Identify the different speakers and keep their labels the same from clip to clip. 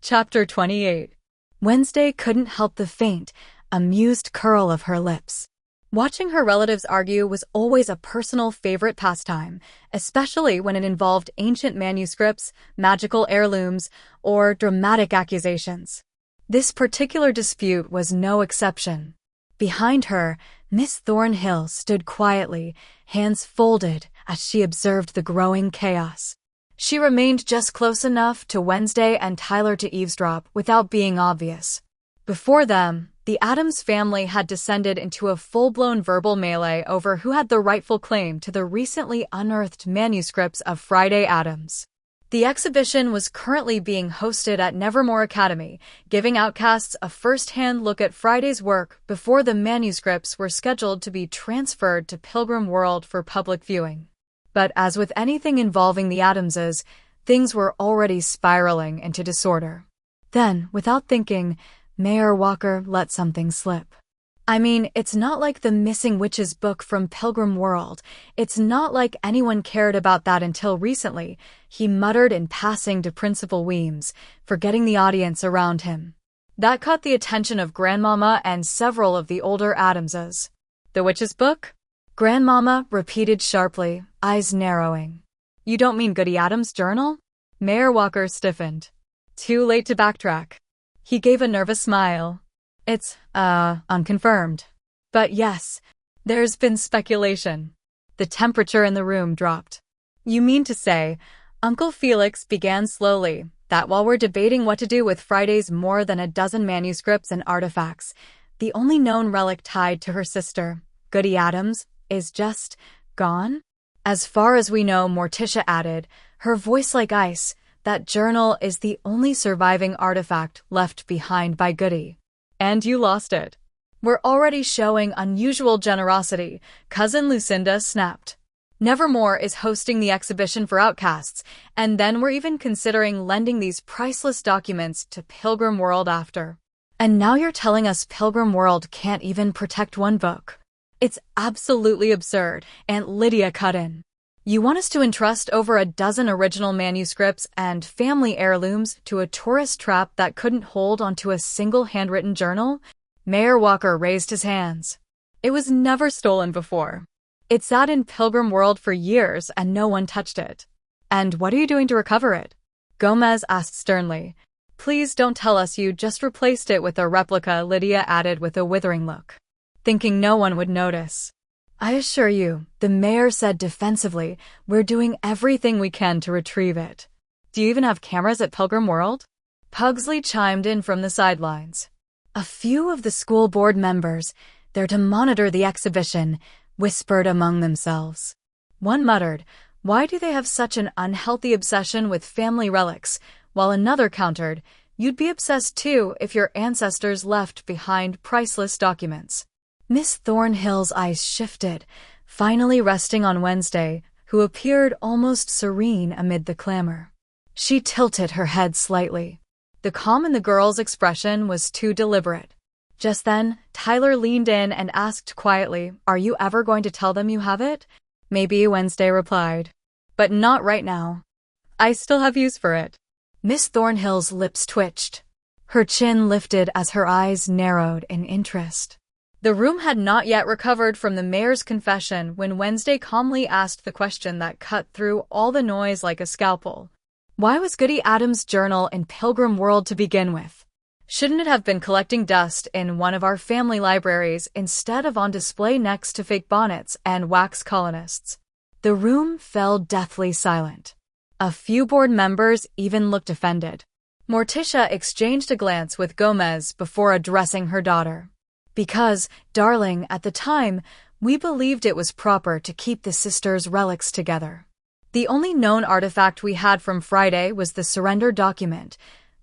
Speaker 1: Chapter 28. Wednesday couldn't help the faint, amused curl of her lips. Watching her relatives argue was always a personal favorite pastime, especially when it involved ancient manuscripts, magical heirlooms, or dramatic accusations. This particular dispute was no exception. Behind her, Miss Thornhill stood quietly, hands folded as she observed the growing chaos. She remained just close enough to Wednesday and Tyler to eavesdrop without being obvious. Before them, the Addams family had descended into a full-blown verbal melee over who had the rightful claim to the recently unearthed manuscripts of Wednesday Addams. The exhibition was currently being hosted at Nevermore Academy, giving outcasts a first-hand look at Friday's work before the manuscripts were scheduled to be transferred to Pilgrim World for public viewing. But as with anything involving the Addamses, things were already spiraling into disorder. Then, without thinking, Mayor Walker let something slip. I mean, it's not like the Missing Witches book from Pilgrim World. It's not like anyone cared about that until recently, he muttered in passing to Principal Weems, forgetting the audience around him. That caught the attention of Grandmama and several of the older Addamses. The Witches book? Grandmama repeated sharply, eyes narrowing. You don't mean Goody Addams' journal? Mayor Walker stiffened. Too late to backtrack. He gave a nervous smile. It's, unconfirmed. But yes, there's been speculation. The temperature in the room dropped. You mean to say, Uncle Felix began slowly, that while we're debating what to do with Friday's more than a dozen manuscripts and artifacts, the only known relic tied to her sister, Goody Addams, is just gone? As far as we know, Morticia added, her voice like ice, that journal is the only surviving artifact left behind by Goody. And you lost it. We're already showing unusual generosity, Cousin Lucinda snapped. Nevermore is hosting the exhibition for outcasts, and then we're even considering lending these priceless documents to Pilgrim World after. And now you're telling us Pilgrim World can't even protect one book. It's absolutely absurd, Aunt Lydia cut in. You want us to entrust over a dozen original manuscripts and family heirlooms to a tourist trap that couldn't hold onto a single handwritten journal? Mayor Walker raised his hands. It was never stolen before. It sat in Pilgrim World for years and no one touched it. And what are you doing to recover it? Gomez asked sternly. Please don't tell us you just replaced it with a replica, Lydia added with a withering look. Thinking no one would notice. I assure you, the mayor said defensively, we're doing everything we can to retrieve it. Do you even have cameras at Pilgrim World? Pugsley chimed in from the sidelines. A few of the school board members, there to monitor the exhibition, whispered among themselves. One muttered, why do they have such an unhealthy obsession with family relics, while another countered, you'd be obsessed too if your ancestors left behind priceless documents. Miss Thornhill's eyes shifted, finally resting on Wednesday, who appeared almost serene amid the clamor. She tilted her head slightly. The calm in the girl's expression was too deliberate. Just then, Tyler leaned in and asked quietly, are you ever going to tell them you have it? Maybe, Wednesday replied. But not right now. I still have use for it. Miss Thornhill's lips twitched. Her chin lifted as her eyes narrowed in interest. The room had not yet recovered from the mayor's confession when Wednesday calmly asked the question that cut through all the noise like a scalpel. Why was Goody Addams' journal in Pilgrim World to begin with? Shouldn't it have been collecting dust in one of our family libraries instead of on display next to fake bonnets and wax colonists? The room fell deathly silent. A few board members even looked offended. Morticia exchanged a glance with Gomez before addressing her daughter. Because, darling, at the time, we believed it was proper to keep the sisters' relics together. The only known artifact we had from Friday was the surrender document,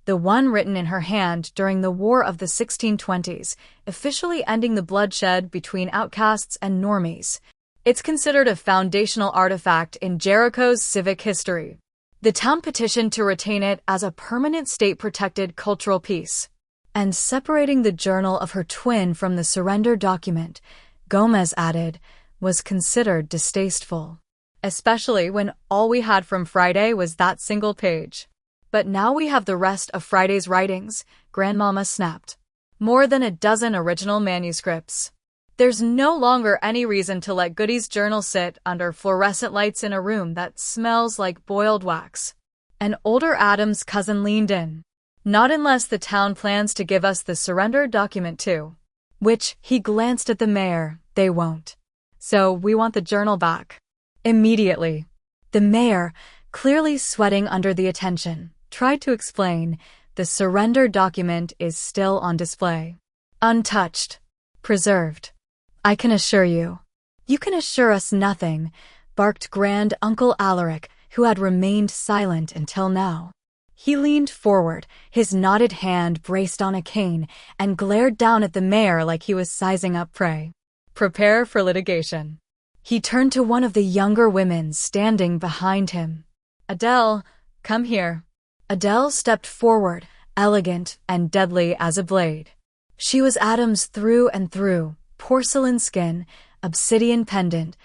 Speaker 1: the one written in her hand during the War of the 1620s, officially ending the bloodshed between outcasts and normies. It's considered a foundational artifact in Jericho's civic history. The town petitioned to retain it as a permanent state-protected cultural piece. And separating the journal of her twin from the surrender document, Gomez added, was considered distasteful. Especially when all we had from Friday was that single page. But now we have the rest of Friday's writings, Grandmama snapped. More than a dozen original manuscripts. There's no longer any reason to let Goody's journal sit under fluorescent lights in a room that smells like boiled wax. An older Addams cousin leaned in. Not unless the town plans to give us the surrender document too. Which, he glanced at the mayor, they won't. So we want the journal back. Immediately. The mayor, clearly sweating under the attention, tried to explain, the surrender document is still on display. Untouched. Preserved. I can assure you. You can assure us nothing, barked Grand Uncle Alaric, who had remained silent until now. He leaned forward, his knotted hand braced on a cane, and glared down at the mayor like he was sizing up prey. Prepare for litigation. He turned to one of the younger women standing behind him. Adele, come here. Adele stepped forward, elegant and deadly as a blade. She was Addams through and through, porcelain skin, obsidian pendant,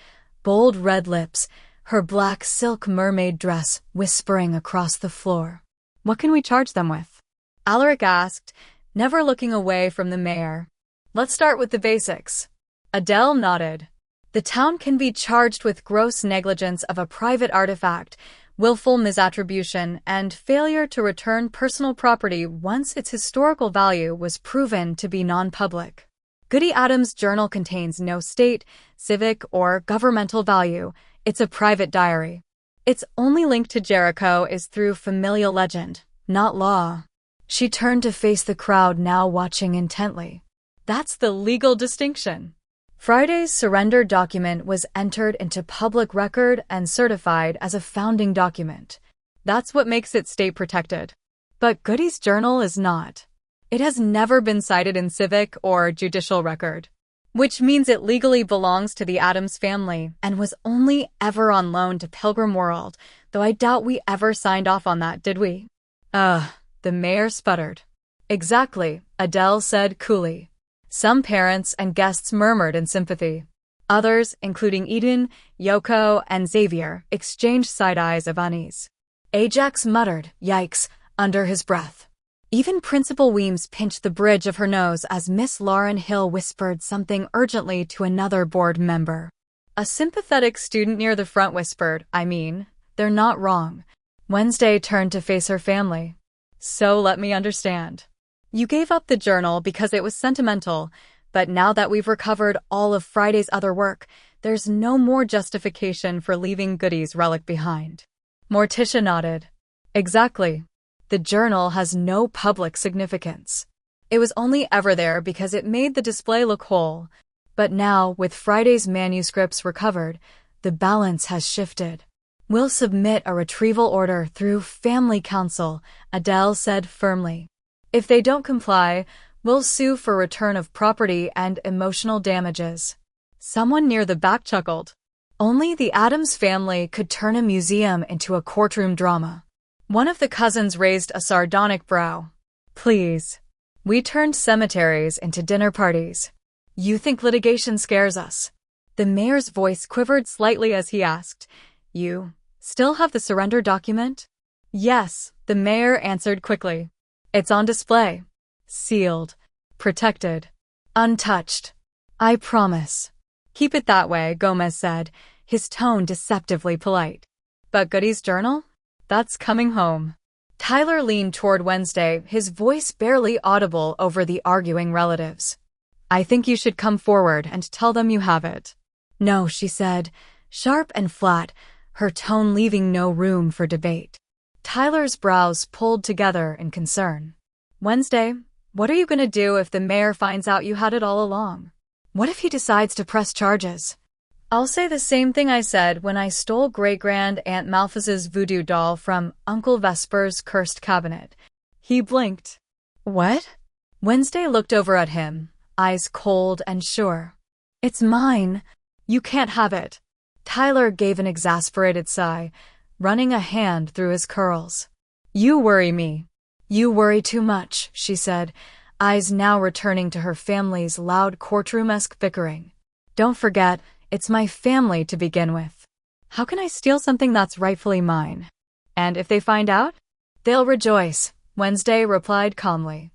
Speaker 1: bold red lips, her black silk mermaid dress whispering across the floor. What can we charge them with? Alaric asked, never looking away from the mayor. Let's start with the basics. Adele nodded. The town can be charged with gross negligence of a private artifact, willful misattribution, and failure to return personal property once its historical value was proven to be non-public. Goody Addams' journal contains no state, civic, or governmental value. It's a private diary. Its only link to Jericho is through familial legend, not law. She turned to face the crowd now watching intently. That's the legal distinction. Friday's surrender document was entered into public record and certified as a founding document. That's what makes it state protected. But Goody's journal is not. It has never been cited in civic or judicial record, which means it legally belongs to the Addams family and was only ever on loan to Pilgrim World, though I doubt we ever signed off on that, did we? The mayor sputtered. Exactly, Adele said coolly. Some parents and guests murmured in sympathy. Others, including Eden, Yoko, and Xavier, exchanged side-eyes of unease. Ajax muttered, yikes, under his breath. Even Principal Weems pinched the bridge of her nose as Miss Lauren Hill whispered something urgently to another board member. A sympathetic student near the front whispered, they're not wrong. Wednesday turned to face her family. So let me understand. You gave up the journal because it was sentimental, but now that we've recovered all of Friday's other work, there's no more justification for leaving Goody's relic behind. Morticia nodded. Exactly. The journal has no public significance. It was only ever there because it made the display look whole. But now, with Friday's manuscripts recovered, the balance has shifted. We'll submit a retrieval order through Family Council, Adele said firmly. If they don't comply, we'll sue for return of property and emotional damages. Someone near the back chuckled. Only the Addams family could turn a museum into a courtroom drama. One of the cousins raised a sardonic brow. Please. We turned cemeteries into dinner parties. You think litigation scares us? The mayor's voice quivered slightly as he asked, You still have the surrender document? Yes, the mayor answered quickly. It's on display. Sealed. Protected. Untouched. I promise. Keep it that way, Gomez said, his tone deceptively polite. But Goody's journal? That's coming home. Tyler leaned toward Wednesday, his voice barely audible over the arguing relatives. I think you should come forward and tell them you have it. No, she said, sharp and flat, her tone leaving no room for debate. Tyler's brows pulled together in concern. Wednesday, what are you going to do if the mayor finds out you had it all along? What if he decides to press charges? I'll say the same thing I said when I stole Great-Grand Aunt Malthus's voodoo doll from Uncle Vesper's cursed cabinet. He blinked. What? Wednesday looked over at him, eyes cold and sure. It's mine. You can't have it. Tyler gave an exasperated sigh, running a hand through his curls. You worry me. You worry too much, she said, eyes now returning to her family's loud courtroom-esque bickering. Don't forget, it's my family to begin with. How can I steal something that's rightfully mine? And if they find out? They'll rejoice, Wednesday replied calmly.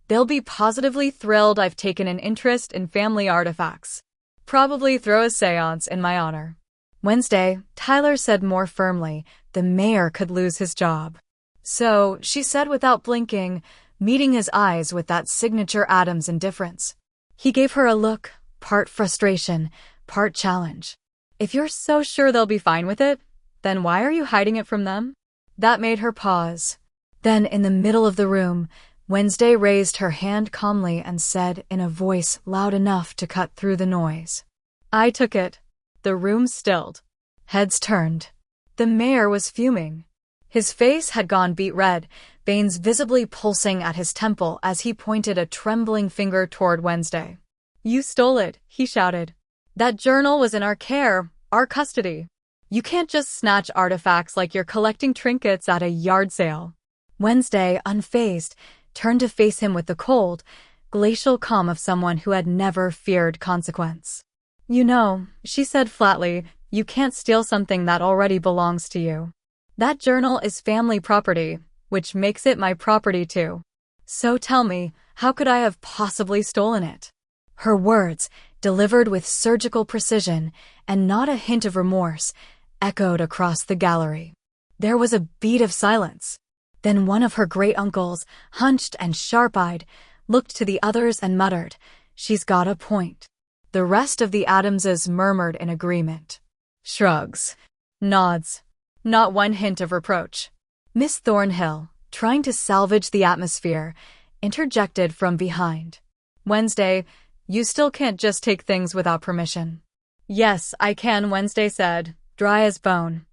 Speaker 1: They'll be positively thrilled I've taken an interest in family artifacts. Probably throw a seance in my honor. Wednesday, Tyler said more firmly, the mayor could lose his job. So, she said without blinking, meeting his eyes with that signature Addams indifference. He gave her a look, part frustration, part challenge. If you're so sure they'll be fine with it, then why are you hiding it from them? That made her pause. Then, in the middle of the room, Wednesday raised her hand calmly and said in a voice loud enough to cut through the noise. I took it. The room stilled. Heads turned. The mayor was fuming. His face had gone beet red, veins visibly pulsing at his temple as he pointed a trembling finger toward Wednesday. You stole it, he shouted. That journal was in our care, our custody. You can't just snatch artifacts like you're collecting trinkets at a yard sale. Wednesday, unfazed, turned to face him with the cold, glacial calm of someone who had never feared consequence. You know, she said flatly, you can't steal something that already belongs to you. That journal is family property, which makes it my property too. So tell me, how could I have possibly stolen it? Her words, delivered with surgical precision and not a hint of remorse, echoed across the gallery. There was a beat of silence. Then one of her great-uncles, hunched and sharp-eyed, looked to the others and muttered, She's got a point. The rest of the Addamses murmured in agreement. Shrugs. Nods. Not one hint of reproach. Miss Thornhill, trying to salvage the atmosphere, interjected from behind. Wednesday, you still can't just take things without permission. Yes, I can, Wednesday said, dry as bone.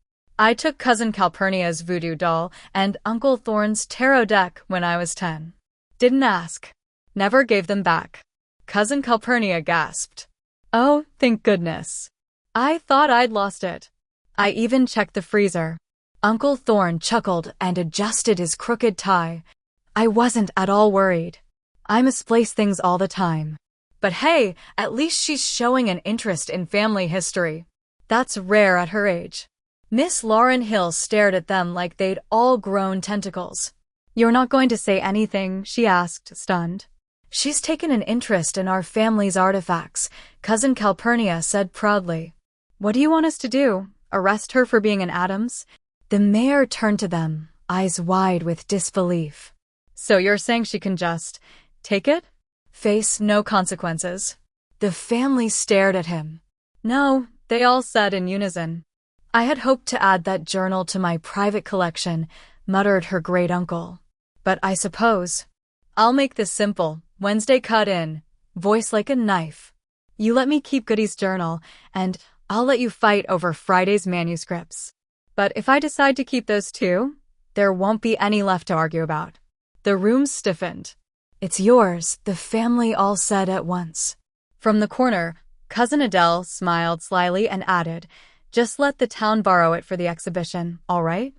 Speaker 1: I took Cousin Calpurnia's voodoo doll and Uncle Thorne's tarot deck when I was 10. Didn't ask. Never gave them back. Cousin Calpurnia gasped. Oh, thank goodness. I thought I'd lost it. I even checked the freezer. Uncle Thorne chuckled and adjusted his crooked tie. I wasn't at all worried. I misplace things all the time. But hey, at least she's showing an interest in family history. That's rare at her age. Miss Lauryn Hill stared at them like they'd all grown tentacles. You're not going to say anything, she asked, stunned. She's taken an interest in our family's artifacts, Cousin Calpurnia said proudly. What do you want us to do? Arrest her for being an Addams? The mayor turned to them, eyes wide with disbelief. So you're saying she can just take it? Face no consequences? The family stared at him. No, they all said in unison. I had hoped to add that journal to my private collection, muttered her great-uncle. But I suppose. I'll make this simple, Wednesday cut in, voice like a knife. You let me keep Goody's journal, and I'll let you fight over Friday's manuscripts. But if I decide to keep those too, there won't be any left to argue about. The room stiffened. It's yours, the family all said at once. From the corner, Cousin Adele smiled slyly and added, just let the town borrow it for the exhibition, all right?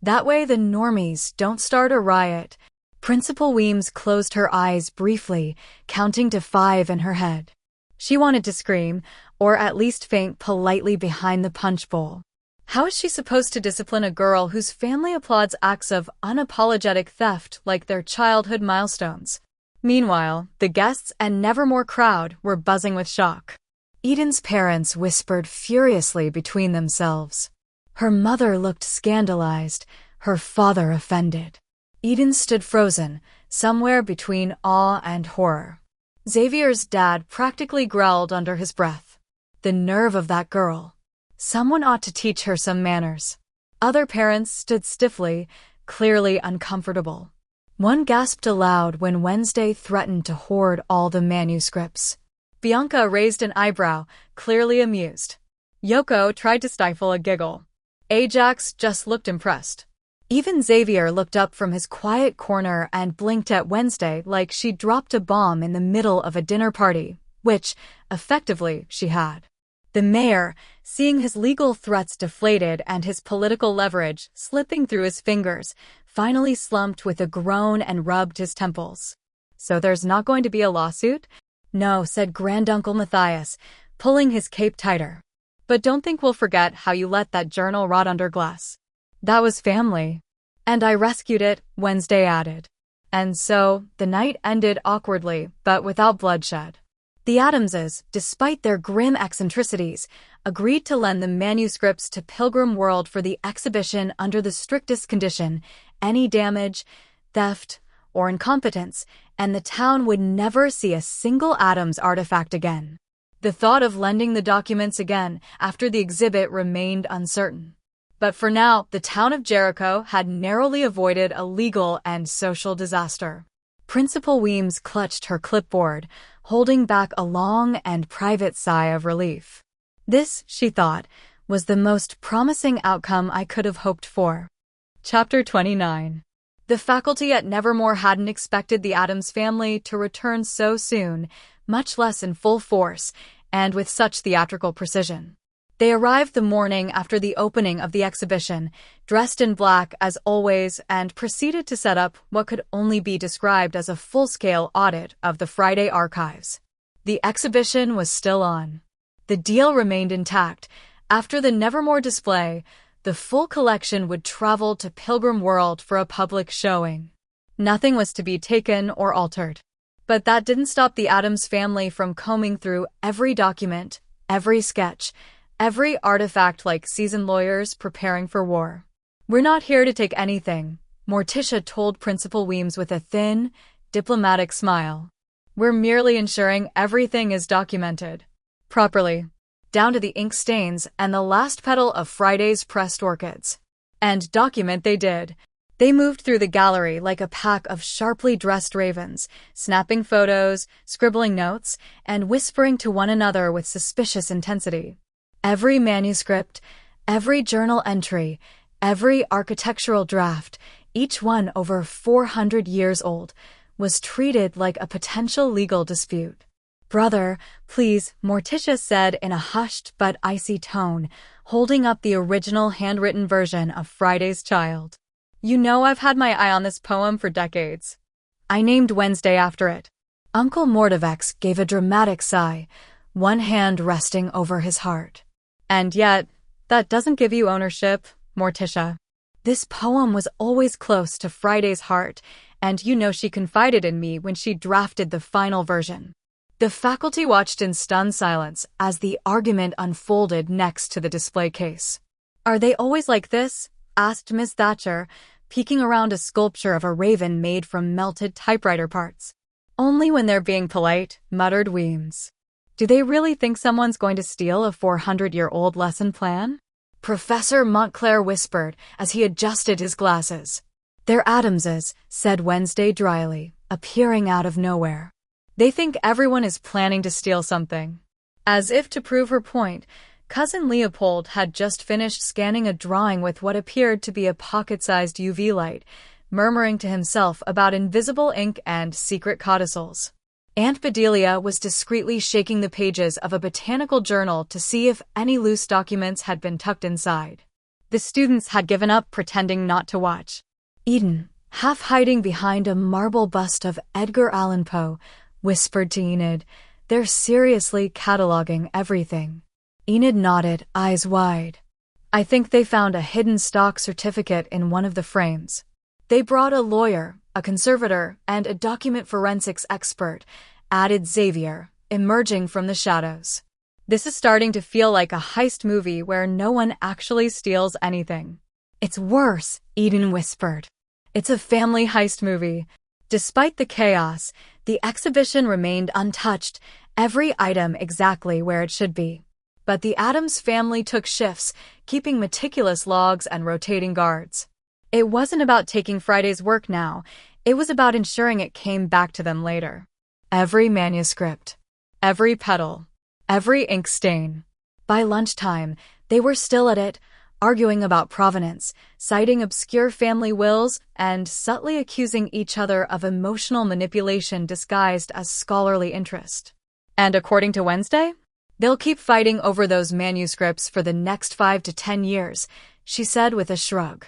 Speaker 1: That way the normies don't start a riot. Principal Weems closed her eyes briefly, counting to 5 in her head. She wanted to scream, or at least faint politely behind the punch bowl. How is she supposed to discipline a girl whose family applauds acts of unapologetic theft like their childhood milestones? Meanwhile, the guests and Nevermore crowd were buzzing with shock. Eden's parents whispered furiously between themselves. Her mother looked scandalized, her father offended. Eden stood frozen, somewhere between awe and horror. Xavier's dad practically growled under his breath. The nerve of that girl. Someone ought to teach her some manners. Other parents stood stiffly, clearly uncomfortable. One gasped aloud when Wednesday threatened to hoard all the manuscripts. Bianca raised an eyebrow, clearly amused. Yoko tried to stifle a giggle. Ajax just looked impressed. Even Xavier looked up from his quiet corner and blinked at Wednesday like she'd dropped a bomb in the middle of a dinner party, which, effectively, she had. The mayor, seeing his legal threats deflated and his political leverage slipping through his fingers, finally slumped with a groan and rubbed his temples. So there's not going to be a lawsuit? No, said Granduncle Matthias, pulling his cape tighter. But don't think we'll forget how you let that journal rot under glass. That was family. And I rescued it, Wednesday added. And so, the night ended awkwardly, but without bloodshed. The Addamses, despite their grim eccentricities, agreed to lend the manuscripts to Pilgrim World for the exhibition under the strictest condition: any damage, theft, or incompetence, and the town would never see a single Addams artifact again. The thought of lending the documents again after the exhibit remained uncertain. But for now, the town of Jericho had narrowly avoided a legal and social disaster. Principal Weems clutched her clipboard, holding back a long and private sigh of relief. This, she thought, was the most promising outcome I could have hoped for. Chapter 29. The faculty at Nevermore hadn't expected the Addams family to return so soon, much less in full force, and with such theatrical precision. They arrived the morning after the opening of the exhibition, dressed in black as always, and proceeded to set up what could only be described as a full-scale audit of the Friday archives. The exhibition was still on. The deal remained intact. After the Nevermore display, the full collection would travel to Pilgrim World for a public showing. Nothing was to be taken or altered. But that didn't stop the Addams family from combing through every document, every sketch, every artifact like seasoned lawyers preparing for war. "We're not here to take anything," Morticia told Principal Weems with a thin, diplomatic smile. "We're merely ensuring everything is documented properly, down to the ink stains and the last petal of Friday's pressed orchids." And document they did. They moved through the gallery like a pack of sharply dressed ravens, snapping photos, scribbling notes, and whispering to one another with suspicious intensity. Every manuscript, every journal entry, every architectural draft, each one over 400 years old, was treated like a potential legal dispute. "Brother, please," Morticia said in a hushed but icy tone, holding up the original handwritten version of Friday's Child. "You know I've had my eye on this poem for decades. I named Wednesday after it." Uncle Mortivex gave a dramatic sigh, one hand resting over his heart. "And yet, that doesn't give you ownership, Morticia. This poem was always close to Friday's heart, and you know she confided in me when she drafted the final version." The faculty watched in stunned silence as the argument unfolded next to the display case. "Are they always like this?" asked Miss Thatcher, peeking around a sculpture of a raven made from melted typewriter parts. "Only when they're being polite," muttered Weems. "Do they really think someone's going to steal a 400-year-old lesson plan?" Professor Montclair whispered as he adjusted his glasses. "They're Addamses," said Wednesday dryly, appearing out of nowhere. "They think everyone is planning to steal something." As if to prove her point, Cousin Leopold had just finished scanning a drawing with what appeared to be a pocket-sized UV light, murmuring to himself about invisible ink and secret codicils. Aunt Bedelia was discreetly shaking the pages of a botanical journal to see if any loose documents had been tucked inside. The students had given up pretending not to watch. Eden, half hiding behind a marble bust of Edgar Allan Poe, whispered to Enid, "They're seriously cataloging everything." Enid nodded, eyes wide. "I think they found a hidden stock certificate in one of the frames. They brought a lawyer, a conservator, and a document forensics expert," added Xavier, emerging from the shadows. "This is starting to feel like a heist movie where no one actually steals anything." "It's worse," Eden whispered. "It's a family heist movie." Despite the chaos, the exhibition remained untouched, every item exactly where it should be. But the Addams family took shifts, keeping meticulous logs and rotating guards. It wasn't about taking Friday's work now, it was about ensuring it came back to them later. Every manuscript, every petal, every ink stain. By lunchtime, they were still at it, arguing about provenance, citing obscure family wills, and subtly accusing each other of emotional manipulation disguised as scholarly interest. And according to Wednesday, they'll keep fighting over those manuscripts for the next 5 to 10 years, she said with a shrug.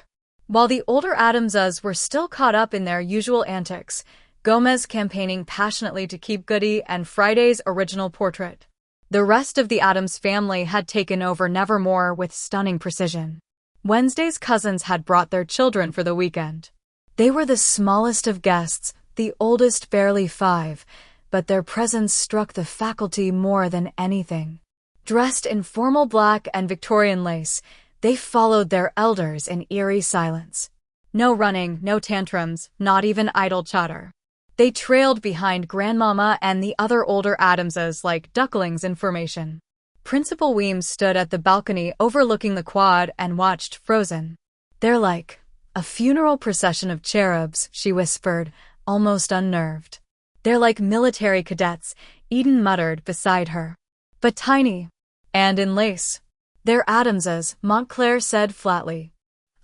Speaker 1: While the older Addamses were still caught up in their usual antics, Gomez campaigning passionately to keep Goody and Friday's original portrait. The rest of the Addams family had taken over Nevermore with stunning precision. Wednesday's cousins had brought their children for the weekend. They were the smallest of guests, the oldest barely 5, but their presence struck the faculty more than anything. Dressed in formal black and Victorian lace, they followed their elders in eerie silence. No running, no tantrums, not even idle chatter. They trailed behind Grandmama and the other older Addamses like ducklings in formation. Principal Weems stood at the balcony overlooking the quad and watched, frozen. "They're like a funeral procession of cherubs," she whispered, almost unnerved. "They're like military cadets," Eden muttered beside her. "But tiny. And in lace." "They're Addamses," Montclair said flatly.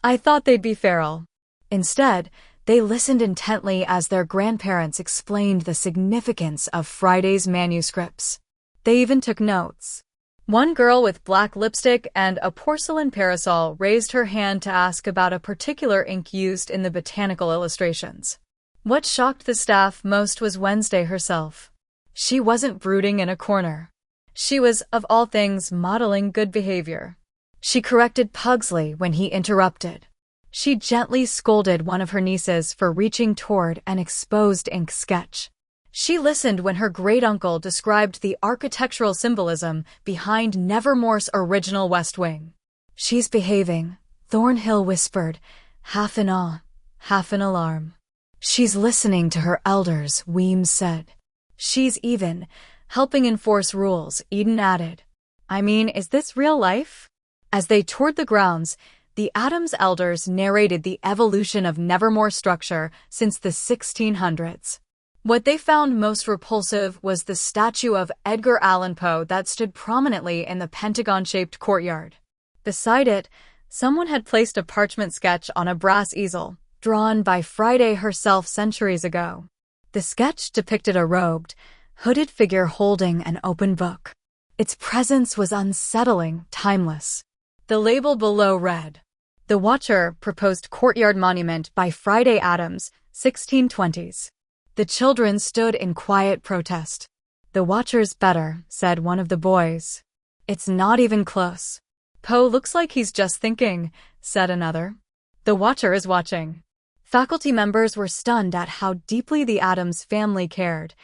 Speaker 1: "I thought they'd be feral." Instead, they listened intently as their grandparents explained the significance of Friday's manuscripts. They even took notes. One girl with black lipstick and a porcelain parasol raised her hand to ask about a particular ink used in the botanical illustrations. What shocked the staff most was Wednesday herself. She wasn't brooding in a corner. She was, of all things, modeling good behavior. She corrected Pugsley when he interrupted. She gently scolded one of her nieces for reaching toward an exposed ink sketch. She listened when her great-uncle described the architectural symbolism behind Nevermore's original West Wing. "She's behaving," Thornhill whispered, half in awe, half in alarm. "She's listening to her elders," Weems said. "She's even helping enforce rules," Eden added. "I mean, is this real life?" As they toured the grounds, the Addams elders narrated the evolution of Nevermore structure since the 1600s. What they found most repulsive was the statue of Edgar Allan Poe that stood prominently in the pentagon-shaped courtyard. Beside it, someone had placed a parchment sketch on a brass easel, drawn by Friday herself centuries ago. The sketch depicted a robed, hooded figure holding an open book. Its presence was unsettling, timeless. The label below read, "The Watcher, Proposed Courtyard Monument by Friday Addams, 1620s. The children stood in quiet protest. "The Watcher's better," said one of the boys. "It's not even close." "Poe looks like he's just thinking," said another. "The Watcher is watching." Faculty members were stunned at how deeply the Addams family cared,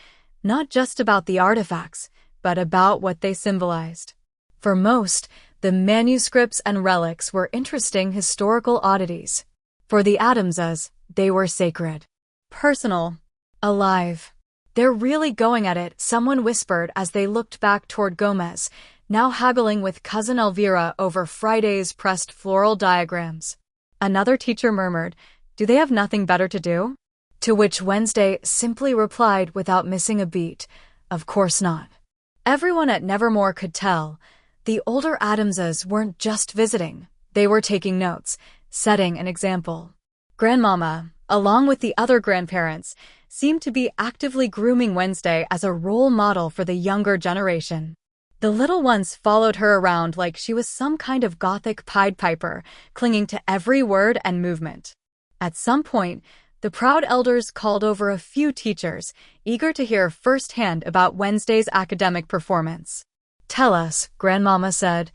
Speaker 1: not just about the artifacts, but about what they symbolized. For most, the manuscripts and relics were interesting historical oddities. For the Addamses, they were sacred. Personal. Alive. "They're really going at it," someone whispered as they looked back toward Gomez, now haggling with cousin Elvira over Friday's pressed floral diagrams. Another teacher murmured, "Do they have nothing better to do?" To which Wednesday simply replied without missing a beat, "Of course not." Everyone at Nevermore could tell. The older Addamses weren't just visiting, they were taking notes, setting an example. Grandmama, along with the other grandparents, seemed to be actively grooming Wednesday as a role model for the younger generation. The little ones followed her around like she was some kind of gothic Pied Piper, clinging to every word and movement. At some point, the proud elders called over a few teachers, eager to hear firsthand about Wednesday's academic performance. "Tell us," Grandmama said,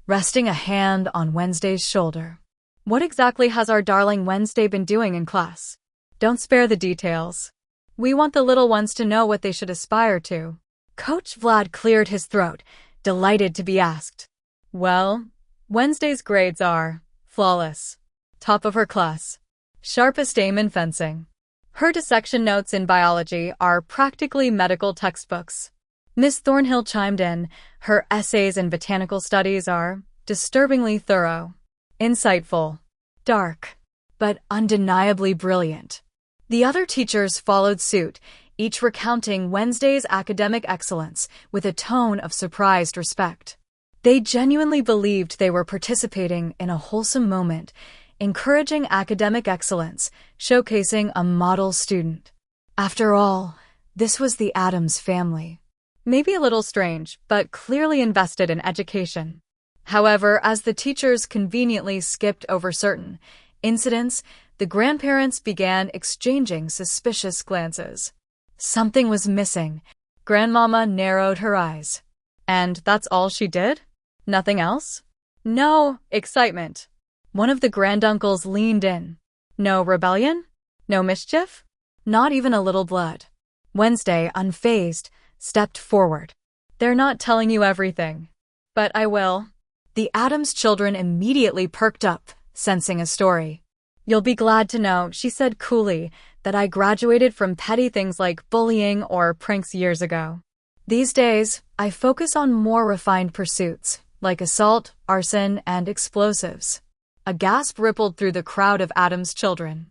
Speaker 1: resting a hand on Wednesday's shoulder. "What exactly has our darling Wednesday been doing in class? Don't spare the details. We want the little ones to know what they should aspire to." Coach Vlad cleared his throat, delighted to be asked. "Well, Wednesday's grades are flawless. Top of her class. Sharpest aim in fencing. Her dissection notes in biology are practically medical textbooks." Miss Thornhill chimed in, "Her essays in botanical studies are disturbingly thorough, insightful, dark, but undeniably brilliant." The other teachers followed suit, each recounting Wednesday's academic excellence with a tone of surprised respect. They genuinely believed they were participating in a wholesome moment, encouraging academic excellence, showcasing a model student. After all, this was the Addams family. Maybe a little strange, but clearly invested in education. However, as the teachers conveniently skipped over certain incidents, the grandparents began exchanging suspicious glances. Something was missing. Grandmama narrowed her eyes. "And that's all she did? Nothing else?" "No, excitement." One of the granduncles leaned in. No rebellion? No mischief? Not even a little blood. Wednesday, unfazed, stepped forward. They're not telling you everything. But I will. The Addams children immediately perked up, sensing a story. You'll be glad to know, she said coolly, that I graduated from petty things like bullying or pranks years ago. These days, I focus on more refined pursuits, like assault, arson, and explosives. A gasp rippled through the crowd of Addams children.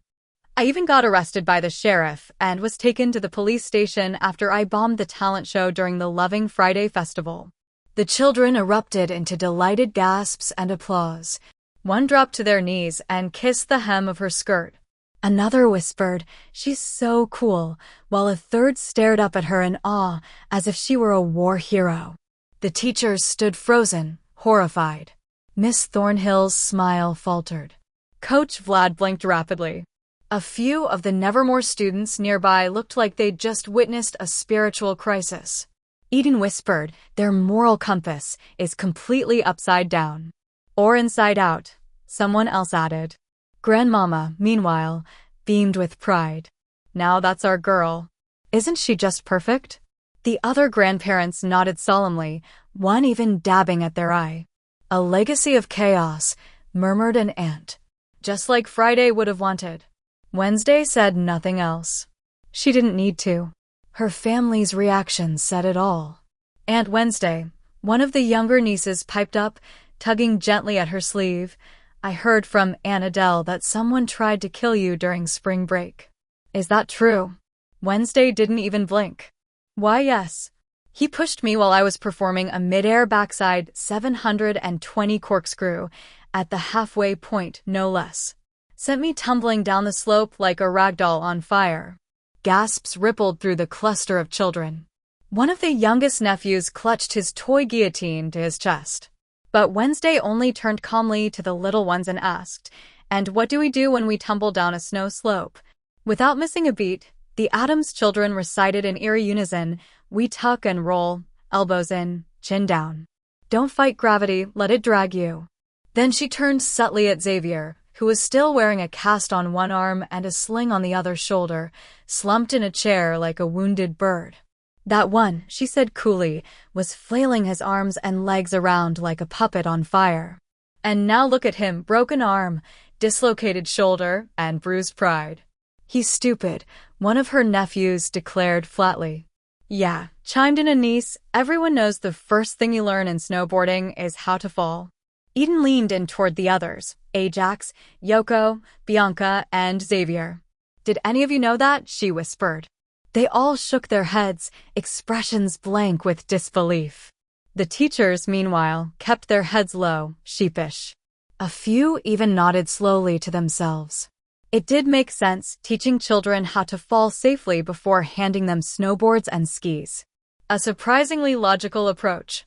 Speaker 1: I even got arrested by the sheriff and was taken to the police station after I bombed the talent show during the Loving Friday festival. The children erupted into delighted gasps and applause. One dropped to their knees and kissed the hem of her skirt. Another whispered, "She's so cool," while a third stared up at her in awe, as if she were a war hero. The teachers stood frozen, horrified. Miss Thornhill's smile faltered. Coach Vlad blinked rapidly. A few of the Nevermore students nearby looked like they'd just witnessed a spiritual crisis. Eden whispered, "Their moral compass is completely upside down." "Or inside out," someone else added. Grandmama, meanwhile, beamed with pride. "Now that's our girl. Isn't she just perfect?" The other grandparents nodded solemnly, one even dabbing at their eye. "A legacy of chaos," murmured an aunt. "Just like Friday would have wanted." Wednesday said nothing else. She didn't need to. Her family's reaction said it all. Aunt Wednesday, one of the younger nieces, piped up, tugging gently at her sleeve. "I heard from Aunt Adele that someone tried to kill you during spring break. Is that true?" Wednesday didn't even blink. "Why, yes. He pushed me while I was performing a mid-air backside 720 corkscrew, at the halfway point, no less. Sent me tumbling down the slope like a ragdoll on fire." Gasps rippled through the cluster of children. One of the youngest nephews clutched his toy guillotine to his chest. But Wednesday only turned calmly to the little ones and asked, "And what do we do when we tumble down a snow slope?" Without missing a beat, the Addams children recited in eerie unison, "We tuck and roll, elbows in, chin down. Don't fight gravity, let it drag you." Then she turned subtly at Xavier, who was still wearing a cast on one arm and a sling on the other shoulder, slumped in a chair like a wounded bird. "That one," she said coolly, was flailing his arms and legs around like a puppet on fire. "And now look at him, broken arm, dislocated shoulder, and bruised pride." "He's stupid," one of her nephews declared flatly. "Yeah," chimed in a niece, "everyone knows the first thing you learn in snowboarding is how to fall." Eden leaned in toward the others, Ajax, Yoko, Bianca, and Xavier. "Did any of you know that?" she whispered. They all shook their heads, expressions blank with disbelief. The teachers, meanwhile, kept their heads low, sheepish. A few even nodded slowly to themselves. It did make sense, teaching children how to fall safely before handing them snowboards and skis. A surprisingly logical approach.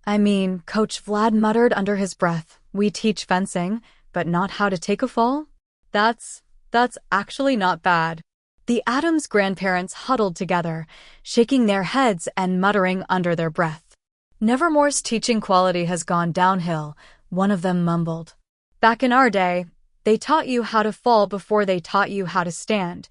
Speaker 1: "I mean," Coach Vlad muttered under his breath, "we teach fencing, but not how to take a fall? That's actually not bad." The Addams grandparents huddled together, shaking their heads and muttering under their breath. "Nevermore's teaching quality has gone downhill," one of them mumbled. "Back in our day, they taught you how to fall before they taught you how to stand,"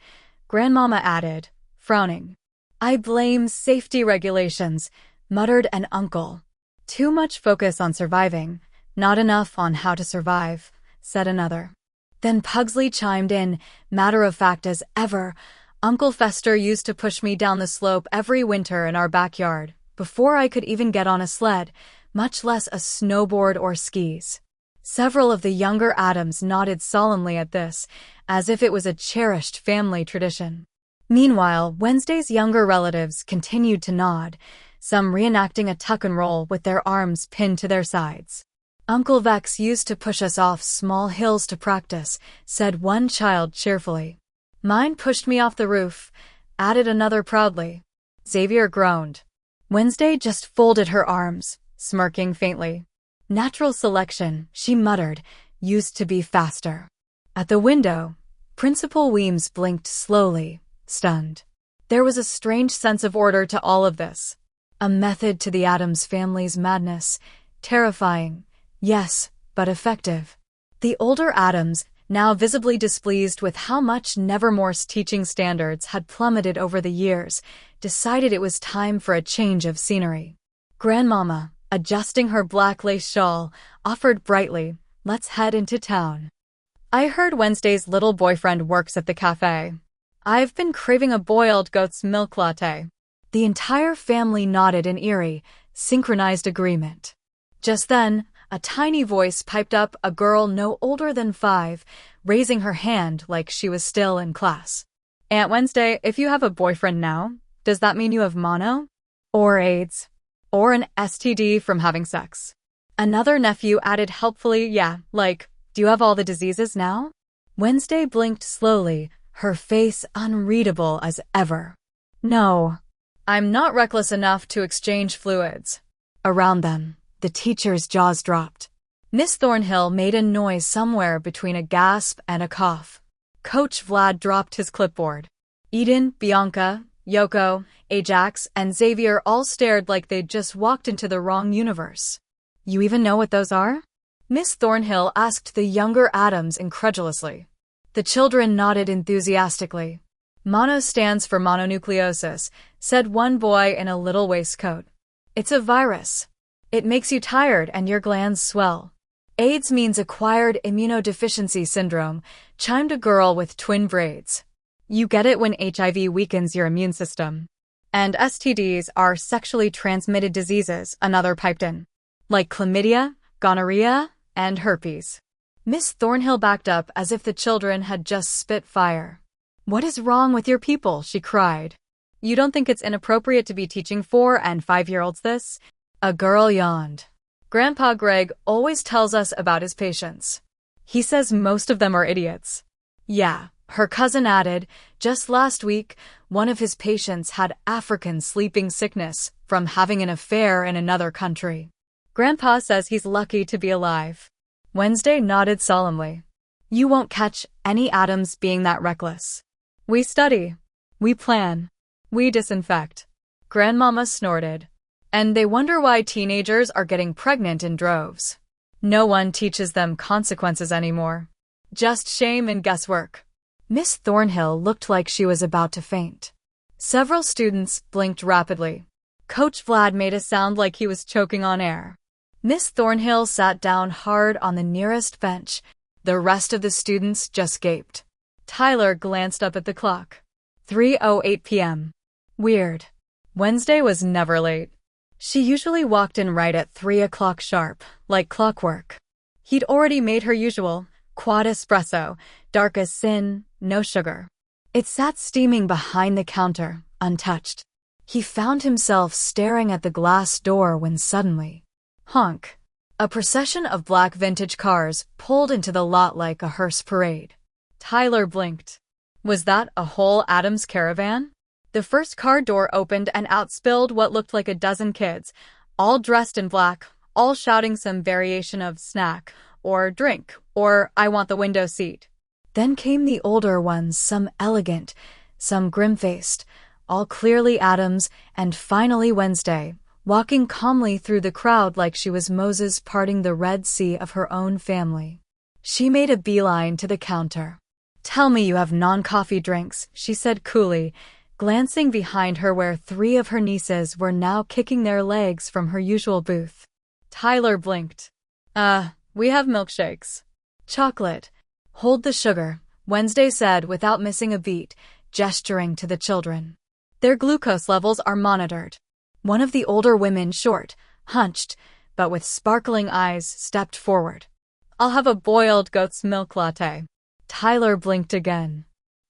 Speaker 1: Grandmama added, frowning. "I blame safety regulations," muttered an uncle. "Too much focus on surviving, not enough on how to survive," said another. Then Pugsley chimed in, matter-of-fact as ever. "Uncle Fester used to push me down the slope every winter in our backyard, before I could even get on a sled, much less a snowboard or skis." Several of the younger Addams nodded solemnly at this, as if it was a cherished family tradition. Meanwhile, Wednesday's younger relatives continued to nod, some reenacting a tuck and roll with their arms pinned to their sides. "Uncle Vex used to push us off small hills to practice," said one child cheerfully. "Mine pushed me off the roof," added another proudly. Xavier groaned. Wednesday just folded her arms, smirking faintly. "Natural selection," she muttered, "used to be faster." At the window, Principal Weems blinked slowly, stunned. There was a strange sense of order to all of this. A method to the Addams family's madness, terrifying, yes, but effective. The older Addams, now visibly displeased with how much Nevermore's teaching standards had plummeted over the years, decided it was time for a change of scenery. Grandmama, adjusting her black lace shawl, offered brightly, "Let's head into town. I heard Wednesday's little boyfriend works at the cafe. I've been craving a boiled goat's milk latte." The entire family nodded in eerie, synchronized agreement. Just then, a tiny voice piped up, a girl no older than 5, raising her hand like she was still in class. "Aunt Wednesday, if you have a boyfriend now, does that mean you have mono? Or AIDS? Or an STD from having sex?" Another nephew added helpfully, "Yeah, like, do you have all the diseases now?" Wednesday blinked slowly, her face unreadable as ever. "No, I'm not reckless enough to exchange fluids." Around them, the teacher's jaws dropped. Miss Thornhill made a noise somewhere between a gasp and a cough. Coach Vlad dropped his clipboard. Eden, Bianca, Yoko, Ajax, and Xavier all stared like they'd just walked into the wrong universe. "You even know what those are?" Miss Thornhill asked the younger Addams incredulously. The children nodded enthusiastically. "Mono stands for mononucleosis," said one boy in a little waistcoat. "It's a virus. It makes you tired and your glands swell." "AIDS means acquired immunodeficiency syndrome," chimed a girl with twin braids. "You get it when HIV weakens your immune system." "And STDs are sexually transmitted diseases," another piped in. "Like chlamydia, gonorrhea, and herpes." Miss Thornhill backed up as if the children had just spit fire. "What is wrong with your people?" she cried. "You don't think it's inappropriate to be teaching 4- and 5-year-olds this?" A girl yawned. "Grandpa Greg always tells us about his patients. He says most of them are idiots." "Yeah," her cousin added, "just last week, one of his patients had African sleeping sickness from having an affair in another country. Grandpa says he's lucky to be alive." Wednesday nodded solemnly. "You won't catch any Addams being that reckless. We study. We plan. We disinfect." Grandmama snorted. "And they wonder why teenagers are getting pregnant in droves. No one teaches them consequences anymore. Just shame and guesswork." Miss Thornhill looked like she was about to faint. Several students blinked rapidly. Coach Vlad made a sound like he was choking on air. Miss Thornhill sat down hard on the nearest bench. The rest of the students just gaped. Tyler glanced up at the clock. 3:08 p.m. Weird. Wednesday was never late. She usually walked in right at 3 o'clock sharp, like clockwork. He'd already made her usual, quad espresso, dark as sin, no sugar. It sat steaming behind the counter, untouched. He found himself staring at the glass door when suddenly, honk. A procession of black vintage cars pulled into the lot like a hearse parade. Tyler blinked. Was that a whole Addams caravan? The first car door opened and out spilled what looked like a dozen kids, all dressed in black, all shouting some variation of snack, or drink, or "I want the window seat." Then came the older ones, some elegant, some grim-faced, all clearly Addams, and finally Wednesday, walking calmly through the crowd like she was Moses parting the Red Sea of her own family. She made a beeline to the counter. "Tell me you have non-coffee drinks," she said coolly, glancing behind her where 3 of her nieces were now kicking their legs from her usual booth. Tyler blinked. We have milkshakes." "Chocolate. Hold the sugar," Wednesday said without missing a beat, gesturing to the children. "Their glucose levels are monitored." One of the older women, short, hunched, but with sparkling eyes, stepped forward. "I'll have a boiled goat's milk latte." Tyler blinked again.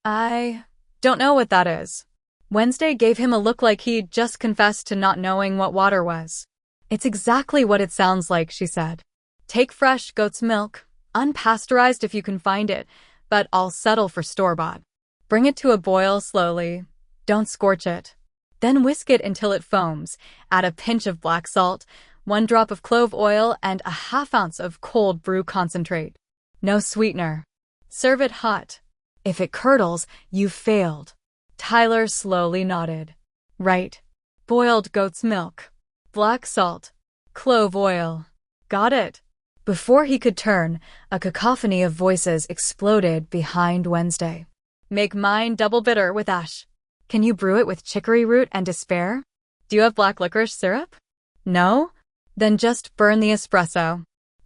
Speaker 1: "I don't know what that is." Wednesday gave him a look like he'd just confessed to not knowing what water was. "It's exactly what it sounds like," she said. "Take fresh goat's milk, unpasteurized if you can find it, but I'll settle for store-bought. Bring it to a boil slowly. Don't scorch it. Then whisk it until it foams. Add a pinch of black salt, 1 drop of clove oil, and a ½ ounce of cold brew concentrate. No sweetener. Serve it hot. If it curdles, you've failed." Tyler slowly nodded. "Right. Boiled goat's milk. Black salt. Clove oil. Got it." Before he could turn, a cacophony of voices exploded behind Wednesday. Make mine double bitter with ash. Can you brew it with chicory root and despair? Do you have black licorice syrup? No? Then just burn the espresso.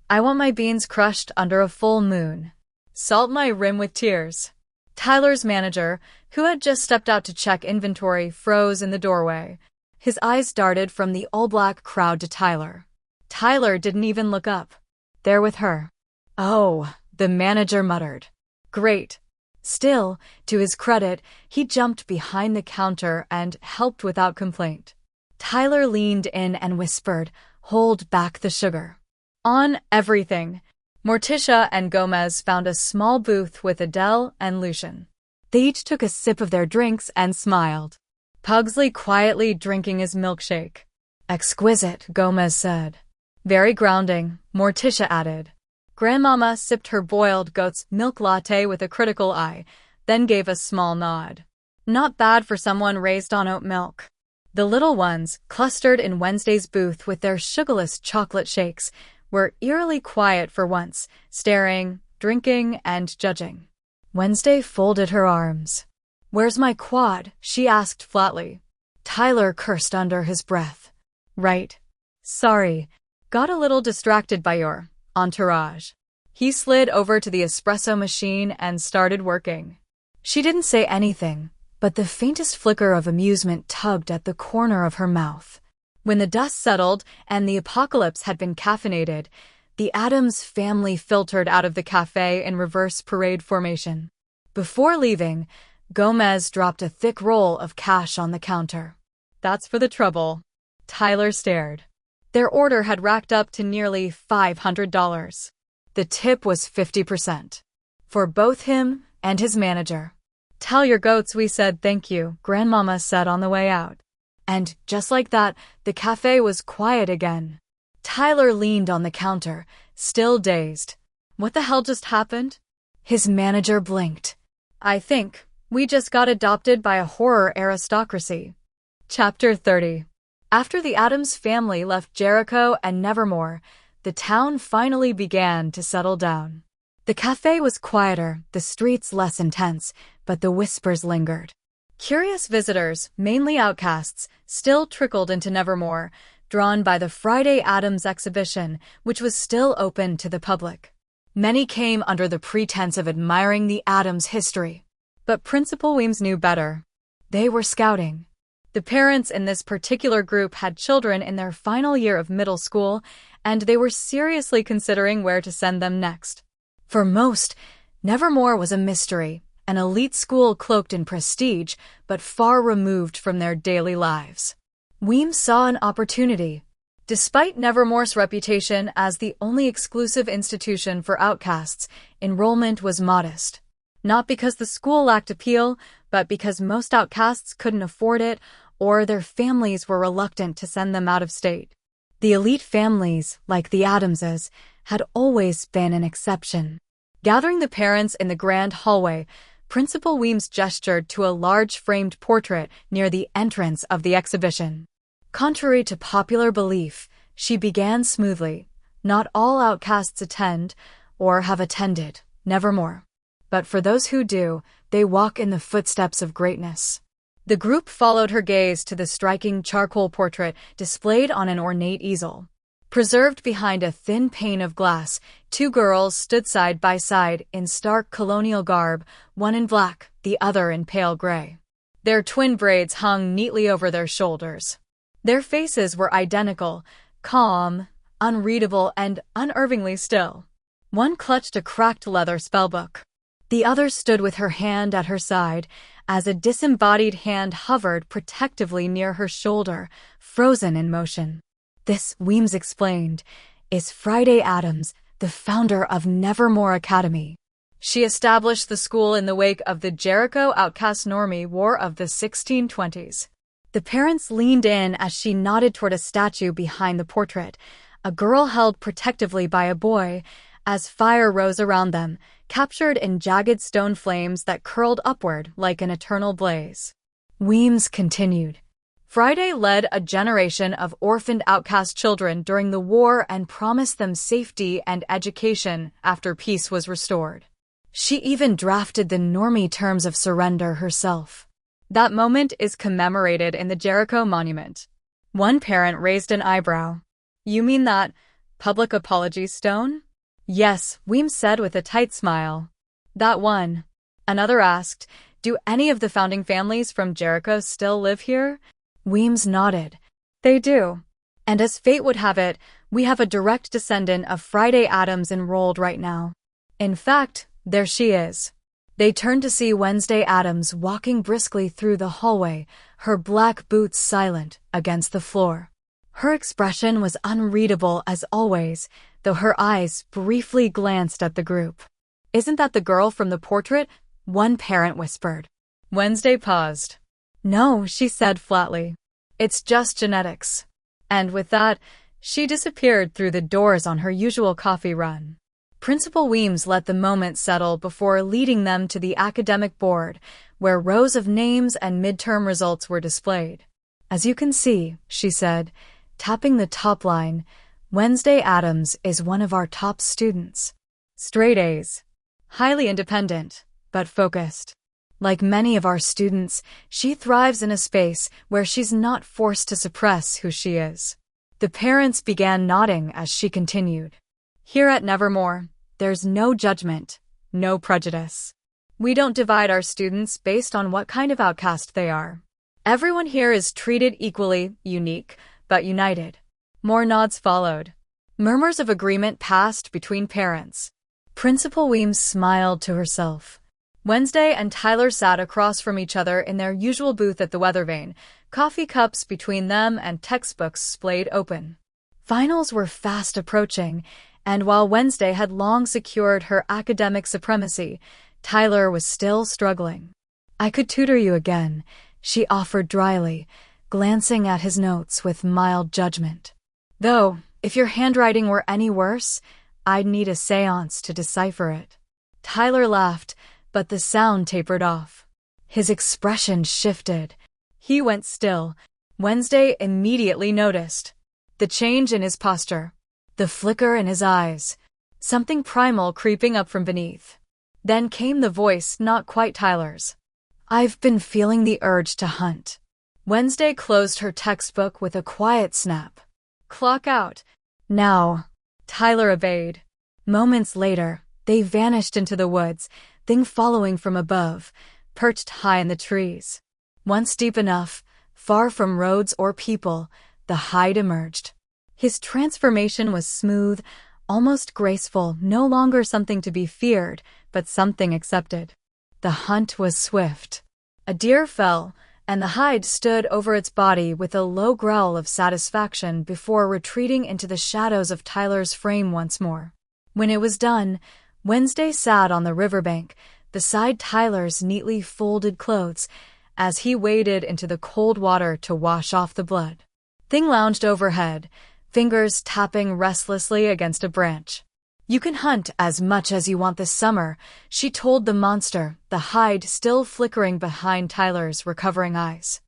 Speaker 1: I want my beans crushed under a full moon. Salt my rim with tears. Tyler's manager, who had just stepped out to check inventory, froze in the doorway. His eyes darted from the all-black crowd to Tyler. Tyler didn't even look up. There with her. Oh, the manager muttered. Great. Still, to his credit, he jumped behind the counter and helped without complaint. Tyler leaned in and whispered, "Hold back the sugar." On everything. Morticia and Gomez found a small booth with Adele and Lucian. They each took a sip of their drinks and smiled. Pugsley quietly drinking his milkshake. Exquisite, Gomez said. Very grounding, Morticia added. Grandmama sipped her boiled goat's milk latte with a critical eye, then gave a small nod. Not bad for someone raised on oat milk. The little ones, clustered in Wednesday's booth with their sugarless chocolate shakes, were eerily quiet for once, staring, drinking, and judging. Wednesday folded her arms. Where's my quad? She asked flatly. Tyler cursed under his breath. Right. Sorry. Got a little distracted by your entourage. He slid over to the espresso machine and started working. She didn't say anything, but the faintest flicker of amusement tugged at the corner of her mouth. When the dust settled and the apocalypse had been caffeinated, the Addams family filtered out of the cafe in reverse parade formation. Before leaving, Gomez dropped a thick roll of cash on the counter. That's for the trouble. Tyler stared. Their order had racked up to nearly $500. The tip was 50%. For both him and his manager. Tell your goats we said thank you, Grandmama said on the way out. And just like that, the cafe was quiet again. Tyler leaned on the counter, still dazed. What the hell just happened? His manager blinked. I think we just got adopted by a horror aristocracy. Chapter 30. After the Addams family left Jericho and Nevermore, the town finally began to settle down. The cafe was quieter, the streets less intense, but the whispers lingered. Curious visitors, mainly outcasts, still trickled into Nevermore, drawn by the Friday Addams exhibition, which was still open to the public. Many came under the pretense of admiring the Addams history. But Principal Weems knew better. They were scouting. The parents in this particular group had children in their final year of middle school, and they were seriously considering where to send them next. For most, Nevermore was a mystery, an elite school cloaked in prestige, but far removed from their daily lives. Weems saw an opportunity. Despite Nevermore's reputation as the only exclusive institution for outcasts, enrollment was modest. Not because the school lacked appeal, but because most outcasts couldn't afford it or their families were reluctant to send them out of state. The elite families, like the Addamses, had always been an exception. Gathering the parents in the grand hallway, Principal Weems gestured to a large framed portrait near the entrance of the exhibition. Contrary to popular belief, she began smoothly. Not all outcasts attend, or have attended, Nevermore. But for those who do, they walk in the footsteps of greatness. The group followed her gaze to the striking charcoal portrait displayed on an ornate easel. Preserved behind a thin pane of glass, two girls stood side by side in stark colonial garb, one in black, the other in pale gray. Their twin braids hung neatly over their shoulders. Their faces were identical, calm, unreadable, and unervingly still. One clutched a cracked leather spellbook. The other stood with her hand at her side, as a disembodied hand hovered protectively near her shoulder, frozen in motion. This, Weems explained, is Friday Addams, the founder of Nevermore Academy. She established the school in the wake of the Jericho outcast normie war of the 1620s. The parents leaned in as she nodded toward a statue behind the portrait, a girl held protectively by a boy, as fire rose around them, captured in jagged stone flames that curled upward like an eternal blaze. Weems continued. Friday led a generation of orphaned outcast children during the war and promised them safety and education after peace was restored. She even drafted the normie terms of surrender herself. That moment is commemorated in the Jericho Monument. One parent raised an eyebrow. "You mean that public apology stone?" "Yes," Weems said with a tight smile. "That one." Another asked, "Do any of the founding families from Jericho still live here?" Weems nodded. "They do. And as fate would have it, we have a direct descendant of Friday Addams enrolled right now. In fact, there she is." They turned to see Wednesday Addams walking briskly through the hallway, her black boots silent against the floor. Her expression was unreadable as always, though her eyes briefly glanced at the group. "Isn't that the girl from the portrait?" one parent whispered. Wednesday paused. "No," she said flatly. "It's just genetics." And with that, she disappeared through the doors on her usual coffee run. Principal Weems let the moment settle before leading them to the academic board, where rows of names and midterm results were displayed. "As you can see," she said, tapping the top line, "Wednesday Addams is one of our top students. Straight A's. Highly independent, but focused. Like many of our students, she thrives in a space where she's not forced to suppress who she is." The parents began nodding as she continued. "Here at Nevermore, there's no judgment, no prejudice. We don't divide our students based on what kind of outcast they are. Everyone here is treated equally, unique, but united." More nods followed. Murmurs of agreement passed between parents. Principal Weems smiled to herself. Wednesday and Tyler sat across from each other in their usual booth at the Weathervane, coffee cups between them and textbooks splayed open. Finals were fast approaching, and while Wednesday had long secured her academic supremacy, Tyler was still struggling. "I could tutor you again," she offered dryly, glancing at his notes with mild judgment. "Though, if your handwriting were any worse, I'd need a seance to decipher it." Tyler laughed, but the sound tapered off. His expression shifted. He went still. Wednesday immediately noticed the change in his posture, the flicker in his eyes, something primal creeping up from beneath. Then came the voice not quite Tyler's. "I've been feeling the urge to hunt." Wednesday closed her textbook with a quiet snap. "Clock out. Now." Tyler obeyed. Moments later, they vanished into the woods, Thing following from above, perched high in the trees. Once deep enough, far from roads or people, the hide emerged. His transformation was smooth, almost graceful, no longer something to be feared, but something accepted. The hunt was swift. A deer fell, and the hide stood over its body with a low growl of satisfaction before retreating into the shadows of Tyler's frame once more. When it was done, Wednesday sat on the riverbank, beside Tyler's neatly folded clothes, as he waded into the cold water to wash off the blood. Thing lounged overhead, fingers tapping restlessly against a branch. "You can hunt as much as you want this summer," she told the monster, the hide still flickering behind Tyler's recovering eyes.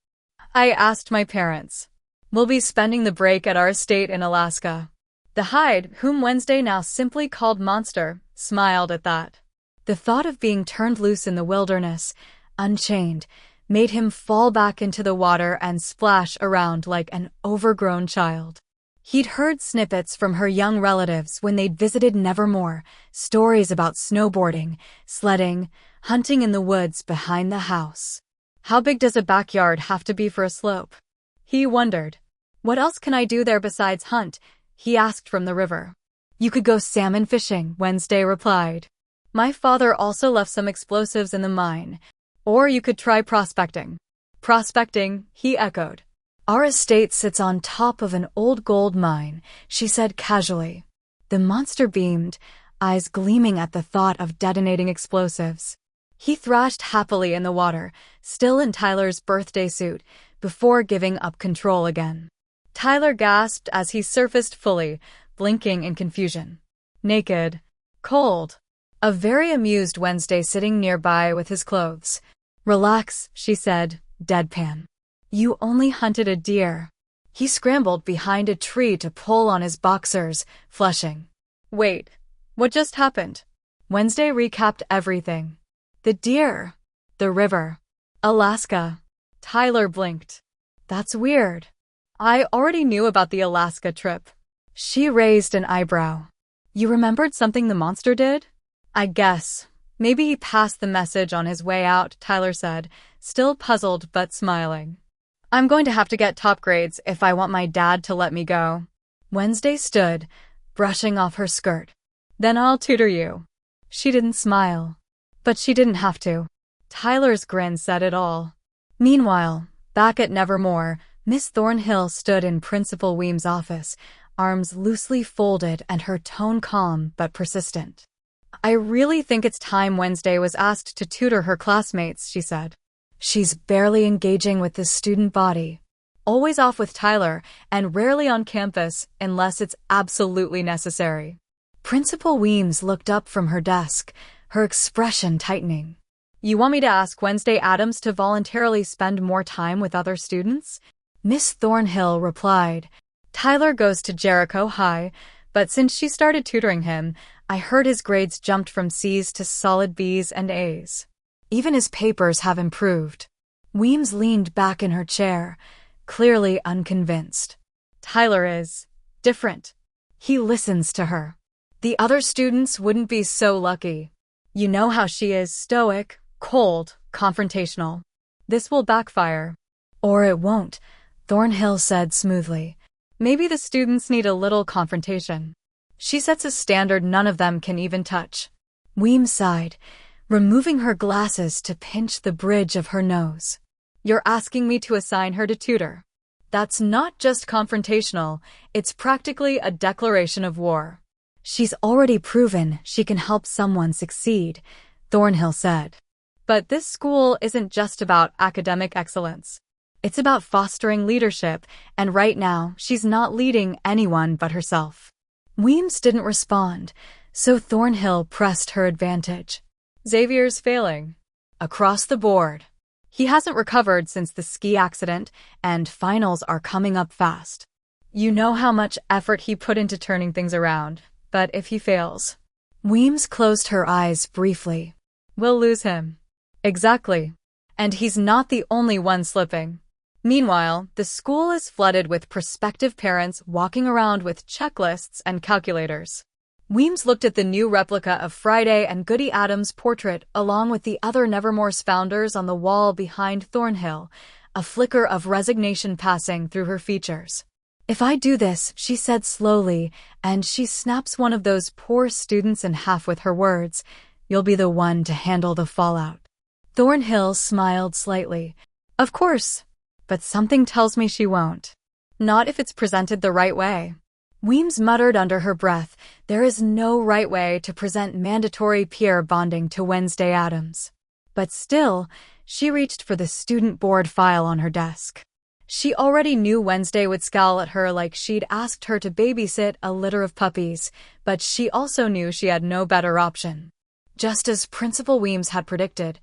Speaker 1: "I asked my parents. We'll be spending the break at our estate in Alaska." The hide, whom Wednesday now simply called Monster, smiled at that. The thought of being turned loose in the wilderness, unchained, made him fall back into the water and splash around like an overgrown child. He'd heard snippets from her young relatives when they'd visited Nevermore, stories about snowboarding, sledding, hunting in the woods behind the house. How big does a backyard have to be for a slope? He wondered. "What else can I do there besides hunt?" he asked from the river. "You could go salmon fishing," Wednesday replied. "My father also left some explosives in the mine. Or you could try prospecting." "Prospecting," he echoed. "Our estate sits on top of an old gold mine," she said casually. The monster beamed, eyes gleaming at the thought of detonating explosives. He thrashed happily in the water, still in Tyler's birthday suit, before giving up control again. Tyler gasped as he surfaced fully, blinking in confusion. Naked. Cold. A very amused Wednesday sitting nearby with his clothes. "Relax," she said, deadpan. You only hunted a deer. He scrambled behind a tree to pull on his boxers, flushing. Wait, what just happened? Wednesday recapped everything. The deer. The river. Alaska. Tyler blinked. That's weird. I already knew about the Alaska trip. She raised an eyebrow. You remembered something the monster did? I guess. Maybe he passed the message on his way out, Tyler said, still puzzled but smiling. I'm going to have to get top grades if I want my dad to let me go. Wednesday stood, brushing off her skirt. Then I'll tutor you. She didn't smile. But she didn't have to. Tyler's grin said it all. Meanwhile, back at Nevermore, Miss Thornhill stood in Principal Weem's office, arms loosely folded and her tone calm but persistent. I really think it's time Wednesday was asked to tutor her classmates, she said. She's barely engaging with the student body. Always off with Tyler and rarely on campus unless it's absolutely necessary. Principal Weems looked up from her desk, her expression tightening. You want me to ask Wednesday Addams to voluntarily spend more time with other students? Miss Thornhill replied. Tyler goes to Jericho High, but since she started tutoring him, I heard his grades jumped from C's to solid B's and A's. Even his papers have improved. Weems leaned back in her chair, clearly unconvinced. Tyler is different. He listens to her. The other students wouldn't be so lucky. You know how she is, stoic, cold, confrontational. This will backfire. Or it won't, Thornhill said smoothly. Maybe the students need a little confrontation. She sets a standard none of them can even touch. Weems sighed, removing her glasses to pinch the bridge of her nose. You're asking me to assign her to tutor. That's not just confrontational, it's practically a declaration of war. She's already proven she can help someone succeed, Thornhill said. But this school isn't just about academic excellence. It's about fostering leadership, and right now, she's not leading anyone but herself. Weems didn't respond, so Thornhill pressed her advantage. Xavier's failing. Across the board. He hasn't recovered since the ski accident, and finals are coming up fast. You know how much effort he put into turning things around, but if he fails... Weems closed her eyes briefly. We'll lose him. Exactly. And he's not the only one slipping. Meanwhile, the school is flooded with prospective parents walking around with checklists and calculators. Weems looked at the new replica of Friday and Goody Addams' portrait along with the other Nevermore's founders on the wall behind Thornhill, a flicker of resignation passing through her features. If I do this, she said slowly, and she snaps one of those poor students in half with her words, you'll be the one to handle the fallout. Thornhill smiled slightly. Of course. But something tells me she won't. Not if it's presented the right way. Weems muttered under her breath, there is no right way to present mandatory peer bonding to Wednesday Addams. But still, she reached for the student board file on her desk. She already knew Wednesday would scowl at her like she'd asked her to babysit a litter of puppies, but she also knew she had no better option. Just as Principal Weems had predicted,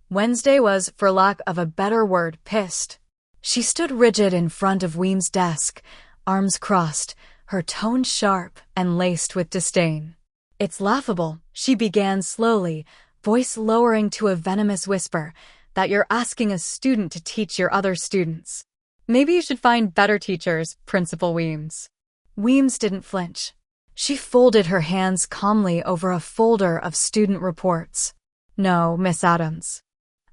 Speaker 1: Wednesday was, for lack of a better word, pissed. She stood rigid in front of Weems' desk, arms crossed, her tone sharp and laced with disdain. It's laughable, she began slowly, voice lowering to a venomous whisper, that you're asking a student to teach your other students. Maybe you should find better teachers, Principal Weems. Weems didn't flinch. She folded her hands calmly over a folder of student reports. No, Miss Addams.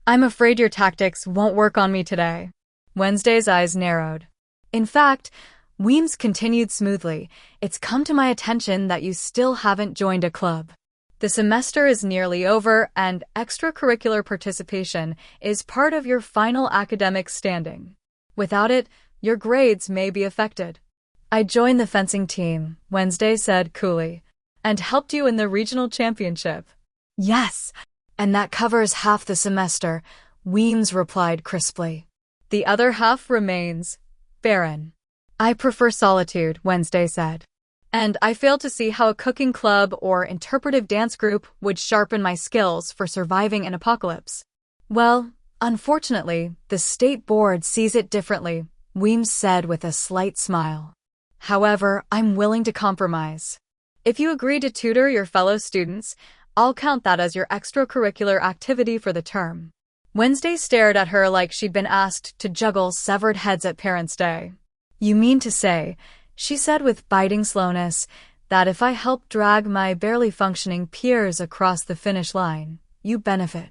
Speaker 1: I'm afraid your tactics won't work on me today. Wednesday's eyes narrowed. In fact, Weems continued smoothly, it's come to my attention that you still haven't joined a club. The semester is nearly over and extracurricular participation is part of your final academic standing. Without it, your grades may be affected. I joined the fencing team, Wednesday said coolly, and helped you in the regional championship. Yes, and that covers half the semester, Weems replied crisply. The other half remains barren. I prefer solitude, Wednesday said. And I fail to see how a cooking club or interpretive dance group would sharpen my skills for surviving an apocalypse. Well, Unfortunately, the state board sees it differently, Weems said with a slight smile. However, I'm willing to compromise. If you agree to tutor your fellow students, I'll count that as your extracurricular activity for the term. Wednesday stared at her like she'd been asked to juggle severed heads at Parents' Day. You mean to say, she said with biting slowness, that if I help drag my barely functioning peers across the finish line, you benefit.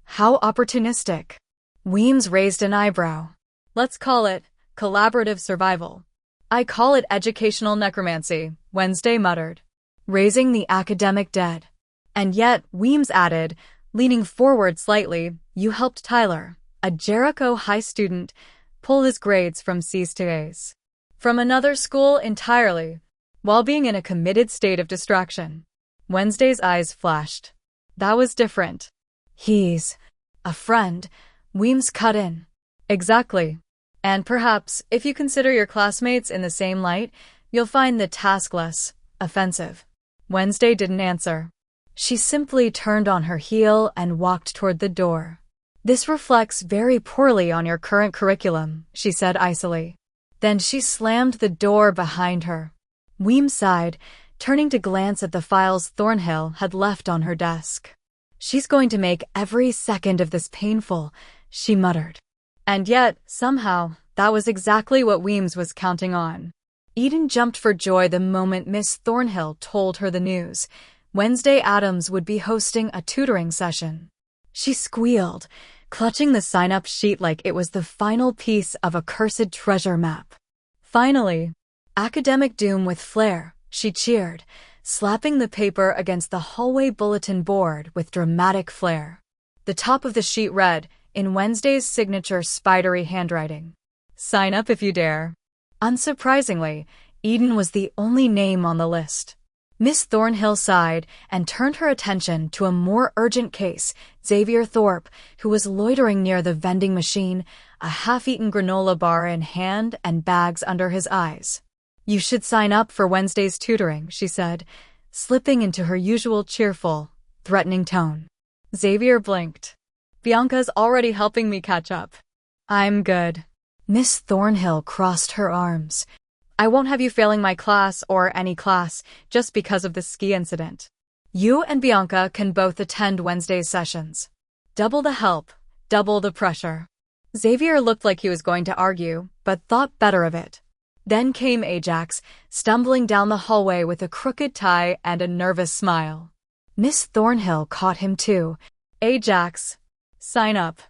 Speaker 1: How opportunistic. Weems raised an eyebrow. Let's call it collaborative survival. I call it educational necromancy, Wednesday muttered. Raising the academic dead. And yet, Weems added, leaning forward slightly, you helped Tyler, a Jericho High student, pull his grades from C's to A's. From another school entirely, while being in a committed state of distraction. Wednesday's eyes flashed. That was different. He's a friend, Weems cut in. Exactly. And perhaps, if you consider your classmates in the same light, you'll find the task less offensive. Wednesday didn't answer. She simply turned on her heel and walked toward the door. This reflects very poorly on your current curriculum, she said icily. Then she slammed the door behind her. Weems sighed, turning to glance at the files Thornhill had left on her desk. She's going to make every second of this painful, she muttered. And yet, somehow, that was exactly what Weems was counting on. Eden jumped for joy the moment Miss Thornhill told her the news. Wednesday Addams would be hosting a tutoring session. She squealed, clutching the sign-up sheet like it was the final piece of a cursed treasure map. Finally, academic doom with flair, she cheered, slapping the paper against the hallway bulletin board with dramatic flair. The top of the sheet read, in Wednesday's signature spidery handwriting, "Sign up if you dare." Unsurprisingly, Eden was the only name on the list. Miss Thornhill sighed and turned her attention to a more urgent case, Xavier Thorpe, who was loitering near the vending machine, a half-eaten granola bar in hand and bags under his eyes. You should sign up for Wednesday's tutoring, she said, slipping into her usual cheerful, threatening tone. Xavier blinked. Bianca's already helping me catch up. I'm good. Miss Thornhill crossed her arms. I won't have you failing my class or any class just because of the ski incident. You and Bianca can both attend Wednesday's sessions. Double the help, double the pressure. Xavier looked like he was going to argue, but thought better of it. Then came Ajax, stumbling down the hallway with a crooked tie and a nervous smile. Miss Thornhill caught him too. Ajax, sign up.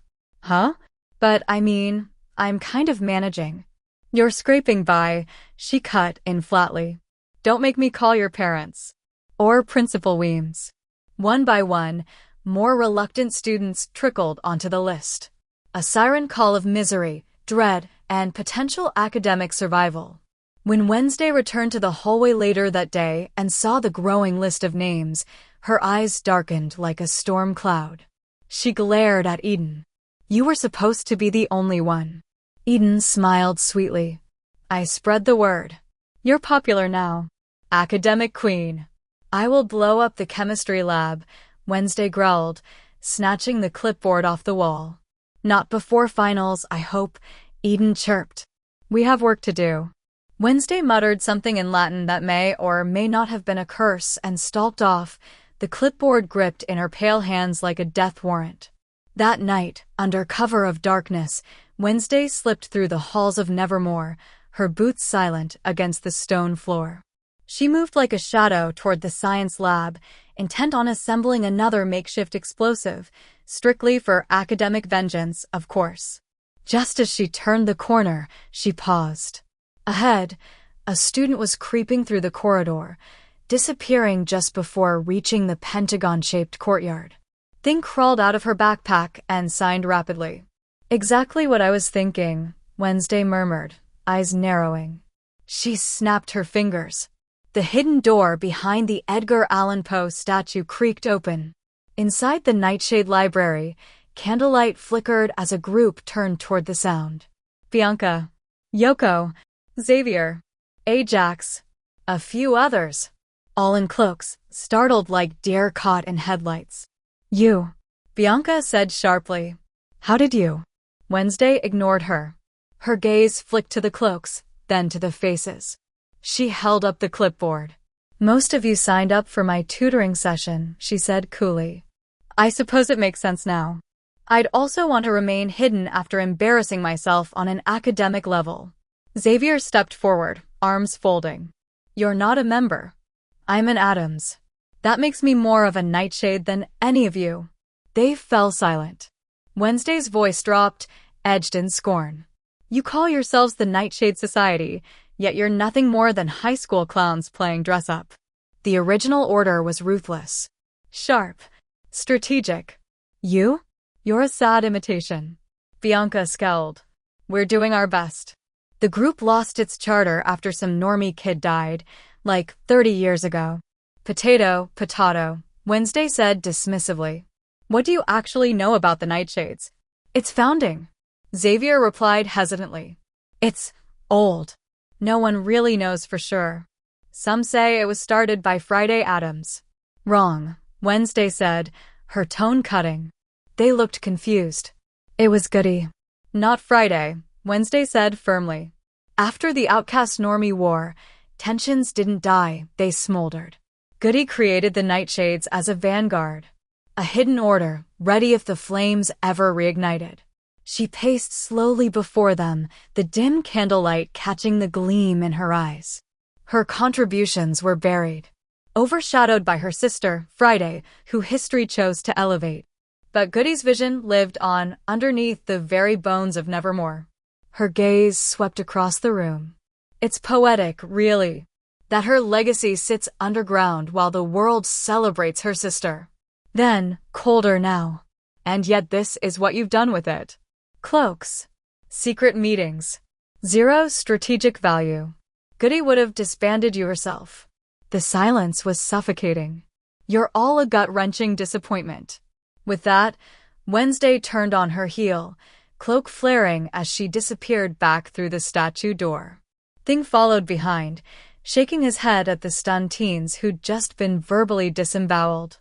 Speaker 1: Huh? But I mean, I'm kind of managing. You're scraping by, she cut in flatly. Don't make me call your parents. Or Principal Weems. One by one, more reluctant students trickled onto the list. A siren call of misery, dread, and potential academic survival. When Wednesday returned to the hallway later that day and saw the growing list of names, her eyes darkened like a storm cloud. She glared at Eden. You were supposed to be the only one. Eden smiled sweetly. I spread the word. You're popular now. Academic queen. I will blow up the chemistry lab, Wednesday growled, snatching the clipboard off the wall. Not before finals, I hope, Eden chirped. We have work to do. Wednesday muttered something in Latin that may or may not have been a curse and stalked off, the clipboard gripped in her pale hands like a death warrant. That night, under cover of darkness, Wednesday slipped through the halls of Nevermore, her boots silent against the stone floor. She moved like a shadow toward the science lab, intent on assembling another makeshift explosive, strictly for academic vengeance, of course. Just as she turned the corner, she paused. Ahead, a student was creeping through the corridor, disappearing just before reaching the pentagon-shaped courtyard. Thing crawled out of her backpack and signed rapidly. Exactly what I was thinking, Wednesday murmured, eyes narrowing. She snapped her fingers. The hidden door behind the Edgar Allan Poe statue creaked open. Inside the Nightshade Library, candlelight flickered as a group turned toward the sound. Bianca, Yoko, Xavier, Ajax, a few others. All in cloaks, startled like deer caught in headlights. You, Bianca said sharply. How did you? Wednesday ignored her. Her gaze flicked to the cloaks, then to the faces. She held up the clipboard. Most of you signed up for my tutoring session, she said coolly. I suppose it makes sense now. I'd also want to remain hidden after embarrassing myself on an academic level. Xavier stepped forward, arms folding. You're not a member. I'm an Addams. That makes me more of a nightshade than any of you. They fell silent. Wednesday's voice dropped, edged in scorn. You call yourselves the Nightshade Society, yet you're nothing more than high school clowns playing dress-up. The original order was ruthless. Sharp. Strategic. You? You're a sad imitation. Bianca scowled. We're doing our best. The group lost its charter after some normie kid died, like 30 years ago. Potato, Wednesday said dismissively. What do you actually know about the Nightshades? Its founding. Xavier replied hesitantly. It's old. No one really knows for sure. Some say it was started by Friday Addams. Wrong, Wednesday said, her tone cutting. They looked confused. It was Goody. Not Friday, Wednesday said firmly. After the outcast normie war, tensions didn't die, they smoldered. Goody created the Nightshades as a vanguard. A hidden order, ready if the flames ever reignited. She paced slowly before them, the dim candlelight catching the gleam in her eyes. Her contributions were buried, overshadowed by her sister, Friday, who history chose to elevate. But Goody's vision lived on underneath the very bones of Nevermore. Her gaze swept across the room. It's poetic, really, that her legacy sits underground while the world celebrates her sister. Then, colder now. And yet this is what you've done with it. Cloaks. Secret meetings. Zero strategic value. Goody would have disbanded you herself. The silence was suffocating. You're all a gut-wrenching disappointment. With that, Wednesday turned on her heel, cloak flaring as she disappeared back through the statue door. Thing followed behind, shaking his head at the stunned teens who'd just been verbally disemboweled.